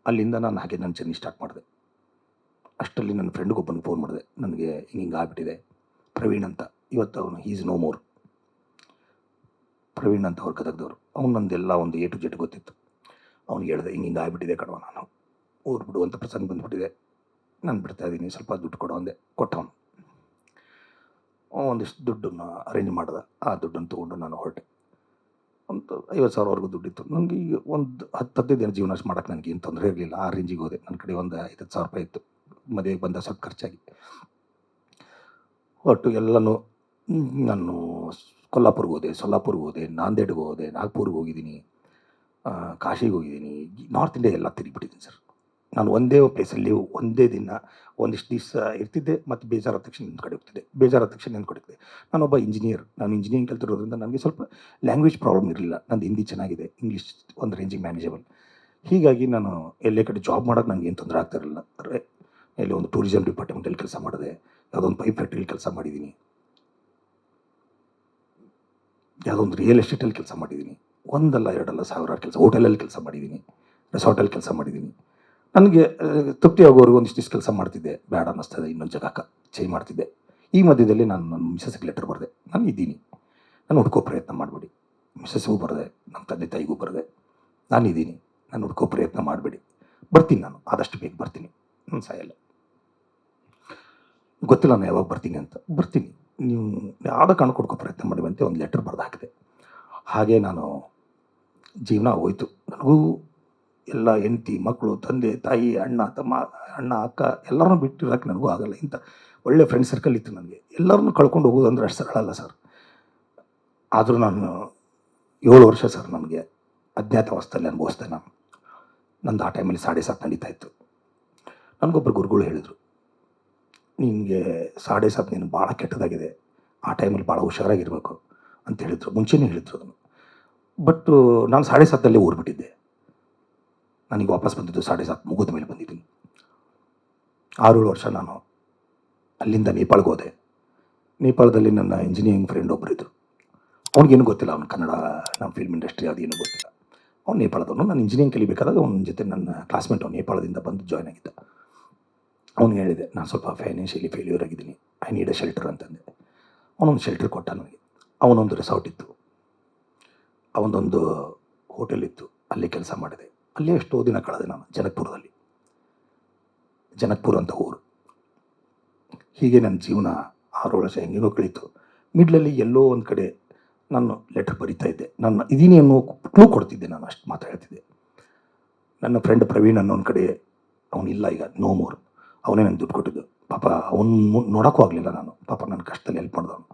ಅಲ್ಲಿಂದ ನಾನು ಹಾಗೆ ನನ್ನ ಜರ್ನಿ ಸ್ಟಾರ್ಟ್ ಮಾಡಿದೆ. ಅಷ್ಟರಲ್ಲಿ ನನ್ನ ಫ್ರೆಂಡ್ಗೊಬ್ಬನಿಗೆ ಫೋನ್ ಮಾಡಿದೆ, ನನಗೆ ಹಿಂಗೆ ಆಗ್ಬಿಟ್ಟಿದೆ, ಪ್ರವೀಣ್ ಅಂತ. ಇವತ್ತು ಅವನು ಈಸ್ ನೋ ಮೋರ್. ಪ್ರವೀಣ್ ಅಂತ ಅವ್ರು ಗದಗದವರು. ಅವ್ನು ನಂದೆಲ್ಲ ಒಂದು ಎ ಟು ಜೆಡ್ ಗೊತ್ತಿತ್ತು. ಅವ್ನಿಗೆ ಹೇಳಿದೆ, ಹಿಂಗೆ ಆಗ್ಬಿಟ್ಟಿದೆ ಕಣವ, ನಾನು ಊರು ಬಿಡುವಂಥ ಪ್ರಸಂಗ ಬಂದುಬಿಟ್ಟಿದೆ, ನಾನು ಬಿಡ್ತಾ ಇದ್ದೀನಿ, ಸ್ವಲ್ಪ ದುಡ್ಡು ಕೊಡೋ ಅಂದೆ. ಕೊಟ್ಟವನು. ಒಂದಿಷ್ಟು ದುಡ್ಡನ್ನು ಅರೇಂಜ್ ಮಾಡಿದ. ಆ ದುಡ್ಡನ್ನು ತೊಗೊಂಡು ನಾನು ಹೊರಟೆ. ಒಂದು 50,000ವರೆಗೂ ದುಡ್ಡಿತ್ತು ನನಗೆ. ಈಗ ಒಂದು 10-15 ದಿನ ಜೀವನ ಮಾಡೋಕ್ಕೆ ನನಗೆ ಏನು ತೊಂದರೆ ಇರಲಿಲ್ಲ. ಆ ರೇಂಜಿಗೆ ಹೋದೆ. ನನ್ನ ಕಡೆ ಒಂದು 50,000 ರೂಪಾಯಿ ಇತ್ತು. ಮದುವೆಗೆ ಬಂದ ಸ್ವಲ್ಪ ಖರ್ಚಾಗಿ ಒಟ್ಟು ಎಲ್ಲನೂ. ನಾನು ಕೊಲ್ಲಾಪುರ್ಗೆ ಹೋದೆ, ಸೊಲ್ಲಾಪುರ್ಗೆ ಹೋದೆ, ನಾಂದೇಡ್ಗೆ ಹೋದೆ, ನಾಗ್ಪುರ್ಗೆ ಹೋಗಿದ್ದೀನಿ, ಕಾಶಿಗೆ ಹೋಗಿದ್ದೀನಿ. ನಾರ್ತ್ ಇಂಡಿಯಾ ಎಲ್ಲ ತಿರುಗಿಬಿಟ್ಟಿದ್ದೀನಿ ಸರ್. ನಾನು ಒಂದೇ ಪ್ಲೇಸಲ್ಲಿ ಒಂದೇ ದಿನ ಒಂದಿಷ್ಟು ದಿವಸ ಇರ್ತಿದ್ದೆ, ಮತ್ತು ಬೇಜಾರಾದ ತಕ್ಷಣ ನಿಂತು ಕಡೆ ಹೋಗ್ತಿದ್ದೆ, ಬೇಜಾರಾದ ತಕ್ಷಣ ನಿಂತು ಕಡೆ ಹೋಗ್ತಿದ್ದೆ. ನಾನೊಬ್ಬ ಇಂಜಿನಿಯರ್. ನಾನು ಇಂಜಿನಿಯರಿಂಗ್ ಕಲ್ತಿರೋದ್ರಿಂದ ನನಗೆ ಸ್ವಲ್ಪ ಲ್ಯಾಂಗ್ವೇಜ್ ಪ್ರಾಬ್ಲಮ್ ಇರಲಿಲ್ಲ. ನಂದು ಹಿಂದಿ ಚೆನ್ನಾಗಿದೆ, ಇಂಗ್ಲೀಷ್ ಒಂದು ರೇಂಜಿಗೆ ಮ್ಯಾನೇಜಬಲ್. ಹೀಗಾಗಿ ನಾನು ಎಲ್ಲೇ ಕಡೆ ಜಾಬ್ ಮಾಡೋಕ್ಕೆ ನನಗೆ ಏನು ತೊಂದರೆ ಆಗ್ತಾಯಿರಲಿಲ್ಲ. ಎಲ್ಲಿ ಒಂದು ಟೂರಿಸಮ್ ಡಿಪಾರ್ಟ್ಮೆಂಟಲ್ಲಿ ಕೆಲಸ ಮಾಡಿದೆ, ಯಾವುದೋ ಒಂದು ಪೈಪ್ ಫ್ಯಾಕ್ಟ್ರಿಲಿ ಕೆಲಸ ಮಾಡಿದ್ದೀನಿ, ಯಾವುದೋ ಒಂದು ರಿಯಲ್ ಎಸ್ಟೇಟಲ್ಲಿ ಕೆಲಸ ಮಾಡಿದ್ದೀನಿ. ಒಂದಲ್ಲ ಎರಡಲ್ಲ ಸಾವಿರಾರು ಕೆಲಸ. ಹೋಟೆಲಲ್ಲಿ ಕೆಲಸ ಮಾಡಿದ್ದೀನಿ, ರೆಸಾರ್ಟಲ್ಲಿ ಕೆಲಸ ಮಾಡಿದ್ದೀನಿ. ನನಗೆ ತೃಪ್ತಿ ಆಗೋವರೆಗೂ ಒಂದಿಷ್ಟು ಕೆಲಸ ಮಾಡ್ತಿದ್ದೆ. ಬೇಡ ಅನ್ನಿಸ್ತದೆ, ಇನ್ನೊಂದು ಜಾಗಕ್ಕೆ ಚೇಂಜ್ ಮಾಡ್ತಿದ್ದೆ. ಈ ಮಧ್ಯದಲ್ಲಿ ನಾನು ನನ್ನ ಮಿಸಸ್ಗೆ ಲೆಟರ್ ಬರೆದೆ, ನಾನು ಇದ್ದೀನಿ, ನಾನು ಹುಡ್ಕೋ ಪ್ರಯತ್ನ ಮಾಡಬೇಡಿ. ಮಿಸಸ್ಗೂ ಬರೆದೆ, ನಮ್ಮ ತಂದೆ ತಾಯಿಗೂ ಬರೆದೆ, ನಾನಿದ್ದೀನಿ, ನಾನು ಹುಡ್ಕೋ ಪ್ರಯತ್ನ ಮಾಡಬೇಡಿ, ಬರ್ತೀನಿ, ನಾನು ಆದಷ್ಟು ಬೇಗ ಬರ್ತೀನಿ, ನಾನು ಸಾಯಲ್ಲ. ಗೊತ್ತಿಲ್ಲ ನಾನು ಯಾವಾಗ ಬರ್ತೀನಿ ಅಂತ. ಬರ್ತೀನಿ, ನೀವು ಯಾವುದೋ ಕಾರಣಕ್ಕೆ ಹುಡ್ಕೋ ಪ್ರಯತ್ನ ಮಾಡುವಂತೆ ಒಂದು ಲೆಟರ್ ಬರೆದು ಹಾಕಿದೆ. ಹಾಗೆ ನಾನು ಜೀವನ ಹೋಯಿತು. ನನಗೂ ಎಲ್ಲ ಹೆಂಡತಿ, ಮಕ್ಕಳು, ತಂದೆ ತಾಯಿ, ಅಣ್ಣ ತಮ್ಮ, ಅಣ್ಣ ಅಕ್ಕ ಎಲ್ಲರನ್ನೂ ಬಿಟ್ಟಿರೋಕ್ಕೆ ನನಗೂ ಆಗಲ್ಲ. ಇಂಥ ಒಳ್ಳೆ ಫ್ರೆಂಡ್ ಸರ್ಕಲ್ ಇತ್ತು ನನಗೆ. ಎಲ್ಲರನ್ನೂ ಕಳ್ಕೊಂಡು ಹೋಗೋದು ಅಂದರೆ ಅಷ್ಟು ಸರಳ ಅಲ್ಲ ಸರ್. ಆದರೂ ನಾನು 7 ವರ್ಷ ಸರ್ ನನಗೆ ಅಜ್ಞಾತವಾಸದಲ್ಲಿ ಅನುಭವಿಸ್ದೆ ನಾನು. ನಂದು ಆ ಟೈಮಲ್ಲಿ 7:30 ನಡೀತಾ ಇತ್ತು. ನನಗೊಬ್ಬರು ಗುರುಗಳು ಹೇಳಿದರು, ನಿನಗೆ 7:30 ನೀನು ಭಾಳ ಕೆಟ್ಟದಾಗಿದೆ, ಆ ಟೈಮಲ್ಲಿ ಭಾಳ ಹುಷಾರಾಗಿರಬೇಕು ಅಂತ ಹೇಳಿದರು. ಮುಂಚೆನೇ ಹೇಳಿದರು ಅದನ್ನು. ಬಟ್ ನಾನು 7:30 ಊರ್ಬಿಟ್ಟಿದ್ದೆ. ನನಗೆ ವಾಪಸ್ ಬಂದಿದ್ದು 7:30 ಮುಗಿದ ಮೇಲೆ ಬಂದಿದ್ದೀನಿ. 6-7 ವರ್ಷ ನಾನು ಅಲ್ಲಿಂದ ನೇಪಾಳ್ಗೆ ಹೋದೆ. ನೇಪಾಳದಲ್ಲಿ ನನ್ನ ಇಂಜಿನಿಯರಿಂಗ್ ಫ್ರೆಂಡ್ ಒಬ್ಬರಿದ್ದರು. ಅವ್ನಿಗೇನು ಗೊತ್ತಿಲ್ಲ, ಅವ್ನು ಕನ್ನಡ, ನಮ್ಮ ಫಿಲ್ಮ್ ಇಂಡಸ್ಟ್ರಿ ಅದೇನು ಗೊತ್ತಿಲ್ಲ. ಅವ್ನು ನೇಪಾಳದವನು. ನಾನು ಇಂಜಿನಿಯರಿಂಗ್ ಕಲಿಬೇಕಾದಾಗ ಅವನ ಜೊತೆ ನನ್ನ ಕ್ಲಾಸ್ಮೇಟ್ ಅವ್ನು ನೇಪಾಳದಿಂದ ಬಂದು ಜಾಯ್ನ್ ಆಗಿದ್ದ. ಅವ್ನಿಗೆ ಹೇಳಿದೆ, ನಾನು ಸ್ವಲ್ಪ ಫೈನಾನ್ಷಿಯಲಿ ಫೇಲ್ಯೂರ್ ಆಗಿದ್ದೀನಿ, ಐ ನೀಡ್ ಎ ಶೆಲ್ಟರ್ ಅಂತಂದೆ. ಅವನೊಂದು ಶೆಲ್ಟರ್ ಕೊಟ್ಟ ನನಗೆ. ಅವನೊಂದು ರೆಸಾರ್ಟ್ ಇತ್ತು, ಅವನದೊಂದು ಹೋಟೆಲ್ ಇತ್ತು, ಅಲ್ಲಿ ಕೆಲಸ ಮಾಡಿದೆ. ಅಲ್ಲೇ ಎಷ್ಟೋ ದಿನ ಕಳೆದೆ ನಾನು ಜನಕ್ಪುರದಲ್ಲಿ. ಜನಕ್ಪುರ ಅಂತ ಊರು. ಹೀಗೆ ನನ್ನ ಜೀವನ 6 ವರ್ಷ ಹೆಂಗೇನೋ ಕಳೀತು. ಮಿಡ್ಲಲ್ಲಿ ಎಲ್ಲೋ ಒಂದು ಕಡೆ ನಾನು ಲೆಟರ್ ಬರಿತಾ ಇದ್ದೆ. ನಾನು ಇದೀನಿ ಅನ್ನೋ ಕ್ಲೂ ಕೊಡ್ತಿದ್ದೆ, ನಾನು ಅಷ್ಟು ಮಾತಾಡ್ತಿದ್ದೆ. ನನ್ನ ಫ್ರೆಂಡ್ ಪ್ರವೀಣ್ ಅನ್ನೋ ಒಂದು ಕಡೆ, ಅವನಿಲ್ಲ ಈಗ, ನೋ ಮೋರ್. ಅವನೇ ನನಗೆ ದುಡ್ಡು ಕೊಟ್ಟಿದ್ದು. ಪಾಪ ಅವನು ನೋಡೋಕ್ಕೂ ಆಗಲಿಲ್ಲ ನಾನು. ಪಾಪ ನನ್ನ ಕಷ್ಟದಲ್ಲಿ ಹೆಲ್ಪ್ ಮಾಡಿದವನು.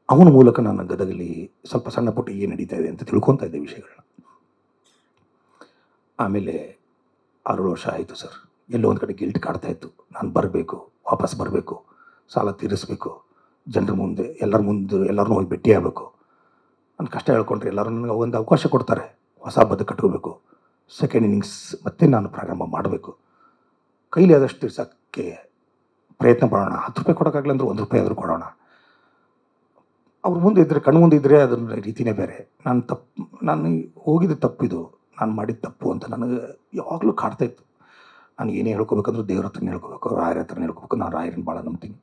ಅವನ ಮೂಲಕ ನಾನು ಗದಗಲ್ಲಿ ಸ್ವಲ್ಪ ಸಣ್ಣ ಪುಟ್ಟ ಏನು ನಡೀತಾ ಇದೆ ಅಂತ ತಿಳ್ಕೊತಾ ಇದ್ದೆ ವಿಷಯಗಳನ್ನ. ಆಮೇಲೆ 6 ವರ್ಷ ಆಯಿತು ಸರ್. ಎಲ್ಲೋ ಒಂದು ಕಡೆ ಗಿಲ್ಟ್ ಕಾಡ್ತಾ ಇತ್ತು. ನಾನು ಬರಬೇಕು, ವಾಪಸ್ ಬರಬೇಕು, ಸಾಲ ತೀರಿಸಬೇಕು, ಜನರ ಮುಂದೆ, ಎಲ್ಲರ ಮುಂದೆ ಎಲ್ಲರನ್ನೂ ಹೋಗಿ ಭೇಟಿ ಆಗಬೇಕು. ನನ್ನ ಕಷ್ಟ ಹೇಳ್ಕೊಂಡ್ರೆ ಎಲ್ಲರೂ ನನಗೆ ಒಂದು ಅವಕಾಶ ಕೊಡ್ತಾರೆ, ಹೊಸ ಬದುಕು ಕಟ್ಕೋಬೇಕು, ಸೆಕೆಂಡ್ ಇನ್ನಿಂಗ್ಸ್ ಮತ್ತೆ ನಾನು ಪ್ರಾರಂಭ ಮಾಡಬೇಕು. ಕೈಲಿ ಆದಷ್ಟು ತೀರ್ಸೋಕ್ಕೆ ಪ್ರಯತ್ನ ಪಡೋಣ. 10 ರೂಪಾಯಿ ಕೊಡೋಕ್ಕಾಗಲ್ಲ ಅಂದ್ರೆ 1 ರೂಪಾಯಿ ಆದರೂ ಕೊಡೋಣ. ಅವ್ರ ಮುಂದೆ ಇದ್ದರೆ, ಕಣ್ಣು ಮುಂದೆ ಇದ್ದರೆ ಅದರ ರೀತಿಯೇ ಬೇರೆ. ನಾನು ಹೋಗಿದ್ದು ತಪ್ಪಿದು, ನಾನು ಮಾಡಿದ ತಪ್ಪು ಅಂತ ನನಗೆ ಯಾವಾಗಲೂ ಕಾಡ್ತಾಯಿತ್ತು. ನಾನು ಏನೇ ಹೇಳ್ಕೊಬೇಕಂದ್ರೂ ದೇವ್ರ ಹತ್ರನೇ ಹೇಳ್ಕೋಬೇಕು, ರಾಯರ ಹತ್ರನೇ ಹೇಳ್ಕೋಬೇಕು. ನಾನು ರಾಯರನ್ನ ಭಾಳ ನಂಬ್ತೀನಿ.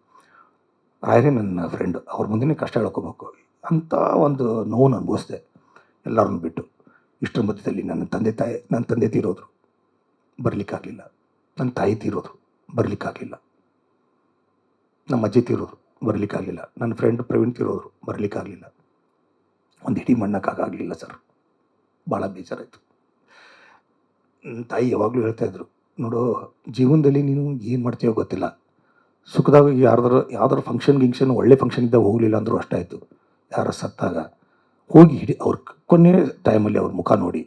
ರಾಯರೇ ನನ್ನ ಫ್ರೆಂಡ್, ಅವ್ರ ಮುಂದೆ ಕಷ್ಟ ಹೇಳ್ಕೋಬೇಕು ಅಂತ ಒಂದು ನೋವನ್ನು ಅನುಭವಿಸಿದೆ, ಎಲ್ಲರನ್ನು ಬಿಟ್ಟು. ಇಷ್ಟರ ಮಧ್ಯದಲ್ಲಿ ನನ್ನ ತಂದೆ ತೀರೋದ್ರು, ಬರಲಿಕ್ಕಾಗಲಿಲ್ಲ. ನನ್ನ ತಾಯಿ ತೀರೋದ್ರು, ಬರಲಿಕ್ಕಾಗಲಿಲ್ಲ. ನಮ್ಮ ಅಜ್ಜಿ ತೀರೋದ್ರು, ಬರಲಿಕ್ಕಾಗಲಿಲ್ಲ. ನನ್ನ ಫ್ರೆಂಡ್ ಪ್ರವೀಣ್ ತೀರೋದ್ರು, ಬರಲಿಕ್ಕಾಗಲಿಲ್ಲ. ಒಂದು ಹಿಡಿ ಮಣ್ಣಕ್ಕಾಗಲಿಲ್ಲ ಸರ್. ಭಾಳ ಬೇಜಾರಾಯಿತು. ನನ್ನ ತಾಯಿ ಯಾವಾಗಲೂ ಹೇಳ್ತಾಯಿದ್ರು, ನೋಡು, ಜೀವನದಲ್ಲಿ ನೀನು ಏನು ಮಾಡ್ತೀಯೋ ಗೊತ್ತಿಲ್ಲ, ಸುಖದಾಗ ಯಾವ್ದಾರು ಫಂಕ್ಷನ್ ಒಳ್ಳೆ ಫಂಕ್ಷನ್ ಇದ್ದಾಗ ಹೋಗಲಿಲ್ಲ ಅಂದರೂ ಅಷ್ಟಾಯಿತು. ಯಾರ ಸತ್ತಾಗ ಹೋಗಿ ಅವ್ರ ಕೊನೆ ಟೈಮಲ್ಲಿ ಅವ್ರ ಮುಖ ನೋಡಿ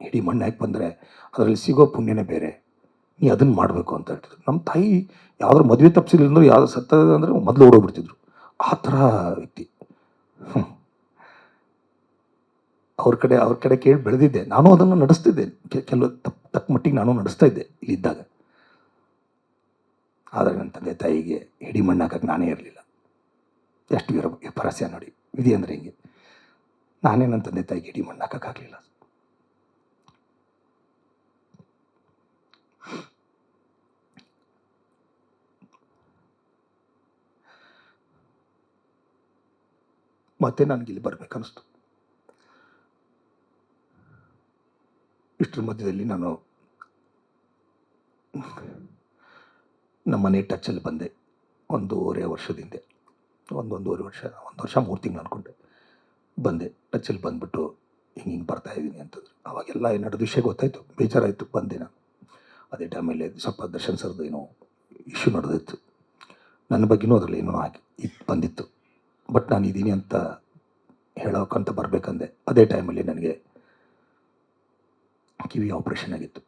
ಹಿಡಿ ಮಣ್ಣು ಹಾಕಿ ಬಂದರೆ ಅದರಲ್ಲಿ ಸಿಗೋ ಪುಣ್ಯನೇ ಬೇರೆ. ನೀ ಅದನ್ನು ಮಾಡಬೇಕು ಅಂತ ಹೇಳ್ತಿದ್ರು. ನಮ್ಮ ತಾಯಿ ಯಾವ್ದಾರು ಮದುವೆ ತಪ್ಪಿಸಿಲ್ಲ ಅಂದರೂ, ಯಾವ್ದು ಸತ್ತದ ಅಂದರೆ ಮೊದಲು ಓಡೋಗ್ಬಿಡ್ತಿದ್ರು. ಆ ಥರ ವ್ಯಕ್ತಿ. ಅವ್ರ ಕಡೆ ಕೇಳಿ ಬೆಳೆದಿದ್ದೆ. ನಾನು ಅದನ್ನು ನಡೆಸ್ತಿದ್ದೆ, ಕೆಲವು ತಕ್ಕ ಮಟ್ಟಿಗೆ ನಾನು ನಡೆಸ್ತಾ ಇದ್ದೆ ಇಲ್ಲಿದ್ದಾಗ. ಆದರೆ ನನ್ನ ತಂದೆ ತಾಯಿಗೆ ಹಿಡಿ ಮಣ್ಣು ಹಾಕಕ್ಕೆ ನಾನೇ ಇರಲಿಲ್ಲ. ಎಷ್ಟು ವಿಪರ್ಯಾಸ ನೋಡಿ, ವಿಧಿ ಅಂದರೆ ಹಿಂಗೆ. ನಾನೇ ನನ್ನ ತಂದೆ ತಾಯಿಗೆ ಹಿಡಿ ಮಣ್ಣು ಹಾಕೋಕ್ಕಾಗಲಿಲ್ಲ. ಮತ್ತೆ ನನಗೆ ಇಲ್ಲಿ ಬರಬೇಕನ್ನಿಸ್ತು. ಇಷ್ಟರ ಮಧ್ಯದಲ್ಲಿ ನಾನು ನಮ್ಮ ಮನೆ ಟಚ್ಚಲ್ಲಿ ಬಂದೆ. 1.5 ವರ್ಷದ ಹಿಂದೆ, 1.5 ವರ್ಷ, 1 ವರ್ಷ 3 ತಿಂಗಳು ಅಂದ್ಕೊಂಡೆ. ಬಂದೆ, ಟಚ್ಚಲ್ಲಿ ಬಂದುಬಿಟ್ಟು ಹಿಂಗೆ ಬರ್ತಾಯಿದ್ದೀನಿ ಅಂತಂದ್ರು. ಅವಾಗೆಲ್ಲ ನಡೆದ ವಿಷಯ ಗೊತ್ತಾಯಿತು, ಬೇಜಾರಾಯಿತು, ಬಂದೆ ನಾನು. ಅದೇ ಟೈಮಲ್ಲಿ ಸ್ವಲ್ಪ ದರ್ಶನ್ ಸರ್ದು ಏನೋ ಇಶ್ಯೂ ನಡೆದಿತ್ತು, ನನ್ನ ಬಗ್ಗೆನೂ ಅದರಲ್ಲಿ ಏನೋ ಆಗಿ ಬಂದಿತ್ತು. ಬಟ್ ನಾನು ಇದ್ದೀನಿ ಅಂತ ಹೇಳೋಕ್ಕಂತ ಬರಬೇಕಂದೆ. ಅದೇ ಟೈಮಲ್ಲಿ ನನಗೆ ಕಿವಿ ಆಪ್ರೇಷನ್ ಆಗಿತ್ತು.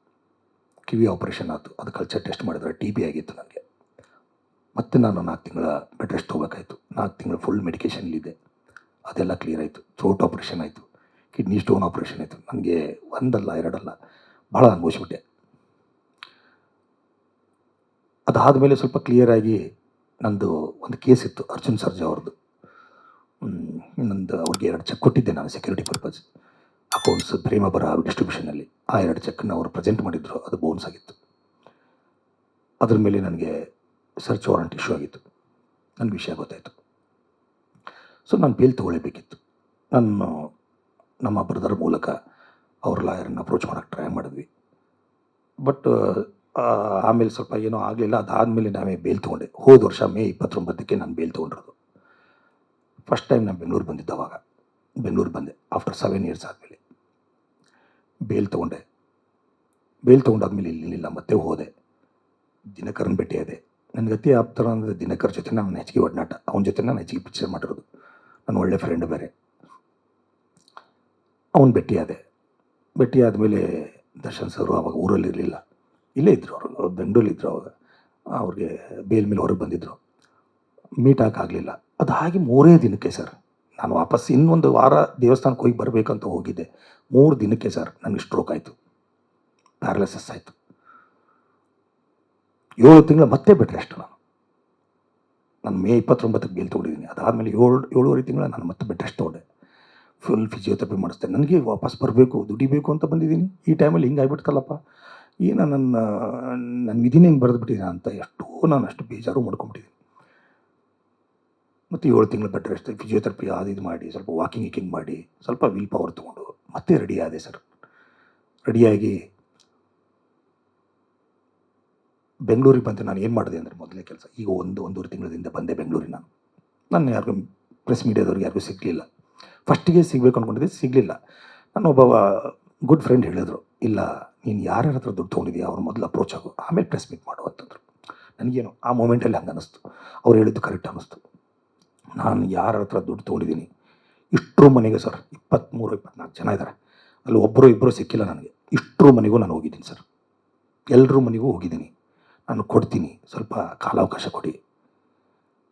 ಕಿವಿ ಆಪ್ರೇಷನ್ ಆಯಿತು, ಅದು ಕಲ್ಚರ್ ಟೆಸ್ಟ್ ಮಾಡಿದ್ರೆ TB ಆಗಿತ್ತು ನನಗೆ. ಮತ್ತು ನಾನು 4 ತಿಂಗಳ ಬೆಡ್ ರೆಸ್ಟ್ ತೊಗೋಬೇಕಾಯಿತು. 4 ತಿಂಗಳು ಫುಲ್ ಮೆಡಿಕೇಷನ್ಲಿದ್ದೆ. ಅದೆಲ್ಲ ಕ್ಲಿಯರ್ ಆಯಿತು. ಥ್ರೋಟ್ ಆಪ್ರೇಷನ್ ಆಯಿತು, ಕಿಡ್ನಿ ಸ್ಟೋನ್ ಆಪ್ರೇಷನ್ ಆಯಿತು. ನನಗೆ 1 ಅಲ್ಲ 2 ಅಲ್ಲ, ಭಾಳ ಅನುಭವಿಸ್ಬಿಟ್ಟೆ. ಅದಾದಮೇಲೆ ಸ್ವಲ್ಪ ಕ್ಲಿಯರಾಗಿ ನಂದು ಒಂದು ಕೇಸ್ ಇತ್ತು, ಅರ್ಜುನ್ ಸರ್ಜಾ ಅವ್ರದ್ದು. ನಂದು ಅವ್ರಿಗೆ 2 ಚೆಕ್ ಕೊಟ್ಟಿದ್ದೆ ನಾನು, ಸೆಕ್ಯೂರಿಟಿ ಪರ್ಪಸ್ ಅಕೌಂಟ್ಸ್ ಪ್ರೇಮಬರ ಡಿಸ್ಟ್ರಿಬ್ಯೂಷನಲ್ಲಿ. ಆ 2 ಚೆಕ್ನ ಅವರು ಪ್ರೆಸೆಂಟ್ ಮಾಡಿದ್ರು, ಅದು ಬೌನ್ಸ್ ಆಗಿತ್ತು. ಅದ್ರ ಮೇಲೆ ನನಗೆ ಸರ್ಚ್ ವಾರಂಟ್ ಇಶ್ಯೂ ಆಗಿತ್ತು. ನನಗೆ ವಿಷಯ ಗೊತ್ತಾಯಿತು. ಸೊ ನಾನು ಬೇಲ್ ತೊಗೊಳ್ಳೇಬೇಕಿತ್ತು. ನಾನು ನಮ್ಮ ಬ್ರದರ್ ಮೂಲಕ ಅವ್ರ ಲಾಯರನ್ನು ಅಪ್ರೋಚ್ ಮಾಡೋಕ್ಕೆ ಟ್ರೈ ಮಾಡಿದ್ವಿ. ಬಟ್ ಆಮೇಲೆ ಸ್ವಲ್ಪ ಏನೋ ಆಗಲಿಲ್ಲ. ಅದಾದಮೇಲೆ ನಾವೇ ಬೇಲ್ ತೊಗೊಂಡೆ. ಹೋದ ವರ್ಷ ಮೇ 29ಕ್ಕೆ ನಾನು ಬೇಲ್ ತೊಗೊಂಡಿರೋದು. ಫಸ್ಟ್ ಟೈಮ್ ನಾನು ಬೆಂಗಳೂರು ಬಂದಿದ್ದೆ. ಅವಾಗ ಬೆಂಗಳೂರು ಬಂದೆ ಆಫ್ಟರ್ 7 ಇಯರ್ಸ್ ಆದಮೇಲೆ ಬೇಲ್ ತೊಗೊಂಡೆ. ಬೇಲ್ ತೊಗೊಂಡಾದ್ಮೇಲೆ ಇಲ್ಲಿಲ್ಲ, ಮತ್ತೆ ಹೋದೆ. ದಿನಕರನ್ ಭೇಟಿಯಾದೆ. ನನಗೆ ಅತಿ ಆಪ್ತರ ಅಂದರೆ ದಿನಕರ್ ಜೊತೆ ನಾನು ಹೆಚ್ಚಿಗೆ ಒಡನಾಟ. ಅವನ ಜೊತೆ ನಾನು ಹೆಚ್ಚಿಗೆ ಪಿಕ್ಚರ್ ಮಾಡಿರೋದು. ನನ್ನ ಒಳ್ಳೆ ಫ್ರೆಂಡ್ ಬೇರೆ. ಅವನು ಭೇಟಿಯಾದೆ. ಭೇಟಿಯಾದಮೇಲೆ ದರ್ಶನ್ ಸರ್ ಅವಾಗ ಊರಲ್ಲಿರಲಿಲ್ಲ, ಇಲ್ಲೇ ಇದ್ದರು. ಅವರು ಬೆಂಗಳೂರಲ್ಲಿದ್ದರು. ಅವಾಗ ಅವ್ರಿಗೆ ಬೇಲ್ ಮೇಲೆ ಹೊರಗೆ ಬಂದಿದ್ದರು. ಮೀಟ್ ಆಗಲಿಲ್ಲ. ಅದು ಹಾಗೆ 3 ದಿನಕ್ಕೆ ಸರ್ ನಾನು ವಾಪಸ್ ಇನ್ನೊಂದು ವಾರ ದೇವಸ್ಥಾನಕ್ಕೆ ಹೋಗಿ ಬರಬೇಕಂತ ಹೋಗಿದ್ದೆ. 3 ದಿನಕ್ಕೆ ಸರ್ ನನಗೆ ಸ್ಟ್ರೋಕ್ ಆಯಿತು, ಪ್ಯಾರಲಿಸಿಸ್ ಆಯಿತು. 7 ತಿಂಗಳು ಮತ್ತೆ ಬೆಡ್ ರೆಸ್ಟ್. ನಾನು ಮೇ 29ಕ್ಕೆ ಬೇಲ್ ತೊಗೊಂಡಿದ್ದೀನಿ. ಅದಾದಮೇಲೆ 7.5 ತಿಂಗಳು ನಾನು ಮತ್ತೆ ಬೆಡ್ ರೆಸ್ಟ್ ತೊಗೊಂಡೆ. ಫುಲ್ ಫಿಸಿಯೋಥೆರಪಿ ಮಾಡಿಸ್ತೇನೆ. ನನಗೆ ವಾಪಸ್ ಬರಬೇಕು, ದುಡಿಬೇಕು ಅಂತ ಬಂದಿದ್ದೀನಿ. ಈ ಟೈಮಲ್ಲಿ ಹಿಂಗೆ ಆಗಿಬಿಡ್ತಲ್ಲಪ್ಪ, ಏನೋ ನನ್ನ ವಿಧಿನೇ ಹಿಂಗೆ ಬರೆದುಬಿಟ್ಟಿದ್ದೀನಿ ಅಂತ ನಾನು ಅಷ್ಟು ಬೇಜಾರು ಮಾಡ್ಕೊಂಬಿಟ್ಟಿದ್ದೀನಿ. ಮತ್ತು 7 ತಿಂಗಳು ಬೆಡ್ ರೆಸ್ಟ್, ಫಿಸಿಯೋಥೆರಪಿ ಅದು ಇದು ಮಾಡಿ, ಸ್ವಲ್ಪ ವಾಕಿಂಗ್ ಮಾಡಿ, ಸ್ವಲ್ಪ ವಿಲ್ ಪವರ್ ತೊಗೊಂಡು ಮತ್ತೆ ರೆಡಿ ಆದೆ ಸರ್. ರೆಡಿಯಾಗಿ ಬೆಂಗಳೂರಿಗೆ ಬಂದು ನಾನು ಏನು ಮಾಡಿದೆ ಅಂದರೆ, ಮೊದಲನೇ ಕೆಲಸ, ಈಗ 1.5 ತಿಂಗಳಿಂದ ಬಂದೆ ಬೆಂಗಳೂರಿಗೆ. ನಾನು ಯಾರಿಗೂ ಪ್ರೆಸ್ ಮೀಡಿಯಾದವ್ರಿಗೆ ಯಾರಿಗೂ ಸಿಗಲಿಲ್ಲ. ಫಸ್ಟಿಗೆ ಸಿಗಬೇಕು ಅಂದ್ಕೊಂಡಿದ್ದೆ, ಸಿಗಲಿಲ್ಲ. ನನ್ನ ಒಬ್ಬ ಗುಡ್ ಫ್ರೆಂಡ್ ಹೇಳಿದ್ರು, ಇಲ್ಲ ನೀನು ಯಾರ್ಯಾರ ಹತ್ರ ದುಡ್ಡು ತೊಗೊಂಡಿದ್ದೀಯ ಅವ್ರು ಮೊದಲು ಅಪ್ರೋಚ್ ಆಗು, ಆಮೇಲೆ ಪ್ರೆಸ್ ಮೀಟ್ ಮಾಡು ಅಂತಂದರು. ನನಗೇನು ಆ ಮೂಮೆಂಟಲ್ಲಿ ಹಂಗೆ ಅನ್ನಿಸ್ತು. ಅವ್ರು ಹೇಳಿದ್ದು ಕರೆಕ್ಟ್ ಅನ್ನಿಸ್ತು. ನಾನು ಯಾರ ಹತ್ರ ದುಡ್ಡು ತೊಗೊಂಡಿದ್ದೀನಿ, ಇಷ್ಟರ ಮನೆಗೆ ಸರ್ 23-24 ಜನ ಇದ್ದಾರೆ, ಅಲ್ಲಿ ಒಬ್ಬರು ಇಬ್ಬರು ಸಿಕ್ಕಿಲ್ಲ ನನಗೆ. ಇಷ್ಟರ ಮನೆಗೂ ನಾನು ಹೋಗಿದ್ದೀನಿ ಸರ್, ಎಲ್ಲರ ಮನೆಗೂ ಹೋಗಿದ್ದೀನಿ. ನಾನು ಕೊಡ್ತೀನಿ, ಸ್ವಲ್ಪ ಕಾಲಾವಕಾಶ ಕೊಡಿ.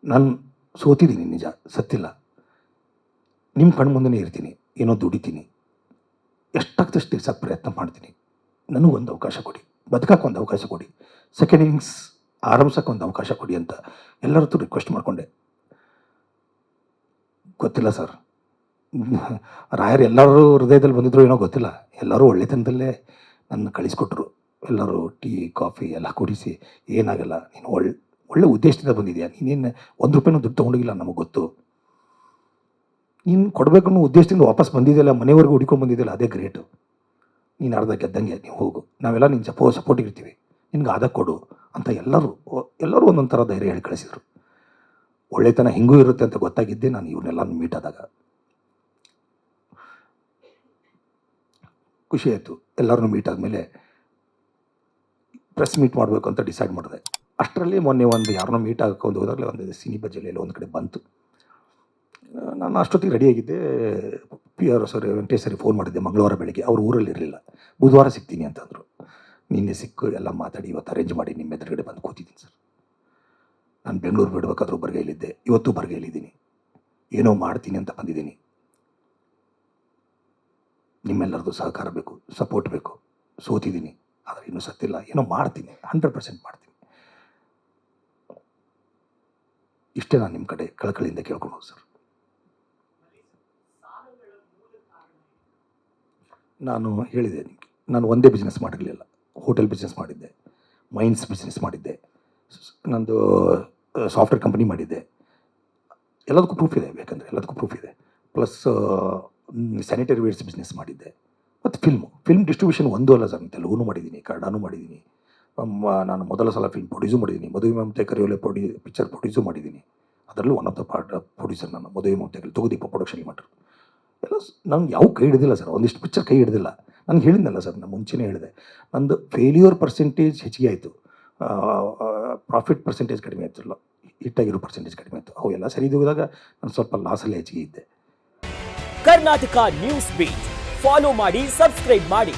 ನಾನು ಸೋತಿದ್ದೀನಿ, ನಿಜ, ಸತ್ತಿಲ್ಲ. ನಿಮ್ಮ ಕಣ್ಣು ಮುಂದೆನೇ ಇರ್ತೀನಿ, ಏನೋ ದುಡಿತೀನಿ, ಎಷ್ಟಾಗ್ತಷ್ಟು ದಿವಸ ಪ್ರಯತ್ನ ಮಾಡ್ತೀನಿ. ನನಗೊಂದು ಅವಕಾಶ ಕೊಡಿ, ಬದುಕಕ್ಕೆ ಒಂದು ಅವಕಾಶ ಕೊಡಿ, ಸೆಕೆಂಡ್ ಇನ್ನಿಂಗ್ಸ್ ಆರಂಭಿಸೋಕ್ಕೆ ಒಂದು ಅವಕಾಶ ಕೊಡಿ ಅಂತ ಎಲ್ಲರ ಹತ್ರ ರಿಕ್ವೆಸ್ಟ್ ಮಾಡಿಕೊಂಡೆ. ಗೊತ್ತಿಲ್ಲ ಸರ್, ರಾಯರು ಎಲ್ಲರೂ ಹೃದಯದಲ್ಲಿ ಬಂದಿದ್ರು ಏನೋ ಗೊತ್ತಿಲ್ಲ, ಎಲ್ಲರೂ ಒಳ್ಳೆತನದಲ್ಲೇ ನನ್ನ ಕಳಿಸ್ಕೊಟ್ರು. ಎಲ್ಲರೂ ಟೀ ಕಾಫಿ ಎಲ್ಲ ಕುಡಿಸಿ, ಏನಾಗಲ್ಲ, ನೀನು ಒಳ್ಳೆ ಉದ್ದೇಶದಿಂದ ಬಂದಿದೆಯಾ, ನೀನೇನು ₹1 ದುಡ್ಡು ತೊಗೊಂಡಿಲ್ಲ, ನಮಗೆ ಗೊತ್ತು, ನೀನು ಕೊಡಬೇಕು ಅನ್ನೋ ಉದ್ದೇಶದಿಂದ ವಾಪಸ್ ಬಂದಿದೆಯಲ್ಲ, ಮನೆವರೆಗೂ ಹುಡ್ಕೊಂಡು ಬಂದಿದೆಯಲ್ಲ, ಅದೇ ಗ್ರೇಟು. ನೀನು ಅರ್ಧ ಗೆದ್ದಂಗೆ, ನೀವು ಹೋಗು, ನಾವೆಲ್ಲ ನೀನು ಸಪೋರ್ಟಿಗೆ ಇರ್ತೀವಿ, ನಿನ್ಗೆ ಆದ ಕೊಡು ಅಂತ ಎಲ್ಲರೂ ಒಂದೊಂದು ಥರ ಧೈರ್ಯ ಹೇಳಿ ಕಳಿಸಿದರು. ಒಳ್ಳೆತನ ಹಿಂಗೂ ಇರುತ್ತೆ ಅಂತ ಗೊತ್ತಾಗಿದ್ದೆ ನಾನು ಇವ್ರನ್ನೆಲ್ಲ ಮೀಟ್ ಆದಾಗ. ಖುಷಿ ಆಯಿತು. ಎಲ್ಲರನ್ನೂ ಮೀಟ್ ಆದಮೇಲೆ ಪ್ರೆಸ್ ಮೀಟ್ ಮಾಡಬೇಕು ಅಂತ ಡಿಸೈಡ್ ಮಾಡಿದೆ. ಅಷ್ಟರಲ್ಲಿ ಮೊನ್ನೆ ಯಾರನ್ನೋ ಮೀಟ್ ಹಾಕೊಂಡು ಹೋದಾಗಲೇ ಒಂದು ಸಿನಿ ಬಜೆಯಲ್ಲಿ ಒಂದು ಕಡೆ ಬಂತು. ನಾನು ಅಷ್ಟೊತ್ತಿಗೆ ರೆಡಿಯಾಗಿದ್ದೆ. PR ಸರ್, ವೆಂಕಟೇಶ್ ಸರಿ ಫೋನ್ ಮಾಡಿದ್ದೆ ಮಂಗಳವಾರ ಬೆಳಗ್ಗೆ. ಅವ್ರು ಊರಲ್ಲಿ ಇರಲಿಲ್ಲ. ಬುಧವಾರ ಸಿಗ್ತೀನಿ ಅಂತಂದರು. ನಿನ್ನೆ ಸಿಕ್ಕು ಎಲ್ಲ ಮಾತಾಡಿ ಇವತ್ತು ಅರೇಂಜ್ ಮಾಡಿ ನಿಮ್ಮ ಎದುರುಗಡೆ ಬಂದು ಕೂತಿದ್ದೀನಿ ಸರ್. ನಾನು ಬೆಂಗಳೂರು ಬಿಡಬೇಕಾದ್ರೂ ಬರಿಗೈಲಿದ್ದೆ, ಇವತ್ತು ಬರಿಗೈಲಿದ್ದೀನಿ. ಏನೋ ಮಾಡ್ತೀನಿ ಅಂತ ಬಂದಿದ್ದೀನಿ. ನಿಮ್ಮೆಲ್ಲರದು ಸಹಕಾರ ಬೇಕು, ಸಪೋರ್ಟ್ ಬೇಕು. ಸೋತಿದ್ದೀನಿ, ಆದರೆ ಇನ್ನೂ ಸತ್ತಿಲ್ಲ. ಏನೋ ಮಾಡ್ತೀನಿ, 100% ಮಾಡ್ತೀನಿ. ಇಷ್ಟೇ ನಾನು ನಿಮ್ಮ ಕಡೆ ಕಳಕಳಿಯಿಂದ ಕೇಳ್ಕೊಂಡು ಸರ್. ನಾನು ಹೇಳಿದೆ ನಿಮಗೆ, ನಾನು ಒಂದೇ ಬಿಸ್ನೆಸ್ ಮಾಡಿರಲಿಲ್ಲ. ಹೋಟೆಲ್ ಬಿಸ್ನೆಸ್ ಮಾಡಿದ್ದೆ, ಮೈನ್ಸ್ ಬಿಸ್ನೆಸ್ ಮಾಡಿದ್ದೆ, ನಂದು ಸಾಫ್ಟ್ವೇರ್ ಕಂಪನಿ ಮಾಡಿದ್ದೆ. ಎಲ್ಲದಕ್ಕೂ ಪ್ರೂಫ್ ಇದೆ, ಬೇಕಂದರೆ ಎಲ್ಲದಕ್ಕೂ ಪ್ರೂಫ್ ಇದೆ. ಪ್ಲಸ್ ಸ್ಯಾನಿಟರಿ ವೇರ್ಸ್ ಬಿಸ್ನೆಸ್ ಮಾಡಿದ್ದೆ. ಮತ್ತು ಫಿಲ್ಮ್ ಡಿಸ್ಟ್ರಿಬ್ಯೂಷನ್ ಒಂದೂ ಅಲ್ಲ ಸರ್, ತೆಲುಗುನೂ ಮಾಡಿದ್ದೀನಿ, ಕನ್ನಡನೂ ಮಾಡಿದ್ದೀನಿ. ನಾನು ಮೊದಲ ಸಲ ಫಿಲ್ಮ್ ಪ್ರೊಡ್ಯೂಸು ಮಾಡಿದ್ದೀನಿ. ಮದುವೆ ಮಮತೆ ಕರೆಯೋಲೆ ಪಿಕ್ಚರ್ ಪ್ರೊಡ್ಯೂಸು ಮಾಡಿದ್ದೀನಿ. ಅದರಲ್ಲೂ ಒನ್ ಆಫ್ ದ ಪ್ರೊಡ್ಯೂಸರ್ ನಾನು. ಮದುವೆ ಮಮತೆ ತಗುದೀಪ ಪ್ರೊಡಕ್ಷನ್ ಮಾಡಿದ್ರು ಎಲ್ಲ. ನಂಗೆ ಯಾವ ಕೈ ಹಿಡಿದಿಲ್ಲ ಸರ್, ಒಂದಿಷ್ಟು ಪಿಕ್ಚರ್ ಕೈ ಹಿಡಿದಿಲ್ಲ. ನಾನು ಹೇಳಿದ್ನಲ್ಲ ಸರ್, ನಾನು ಮುಂಚೆನೇ ಹೇಳಿದೆ, ನಂದು ಫೇಲ್ಯೂರ್ ಪರ್ಸೆಂಟೇಜ್ ಹೆಚ್ಚಿಗೆ ಆಯಿತು, ಪ್ರಾಫಿಟ್ ಪರ್ಸೆಂಟೇಜ್ ಕಡಿಮೆ ಆಯ್ತಲ್ಲ, ಹಿಟ್ಟಾಗಿರೋ ಪರ್ಸೆಂಟೇಜ್ ಕಡಿಮೆ ಆಯಿತು. ಅವೆಲ್ಲ ಸರಿ ಹೋದಾಗ ನಾನು ಸ್ವಲ್ಪ ಲಾಸಲ್ಲೇ ಹೆಚ್ಚಿಗೆ ಇದ್ದೆ. ಕರ್ನಾಟಕ ನ್ಯೂಸ್ ಬೀಟ್ ಫಾಲೋ ಮಾಡಿ, ಸಬ್ಸ್ಕ್ರೈಬ್ ಮಾಡಿ.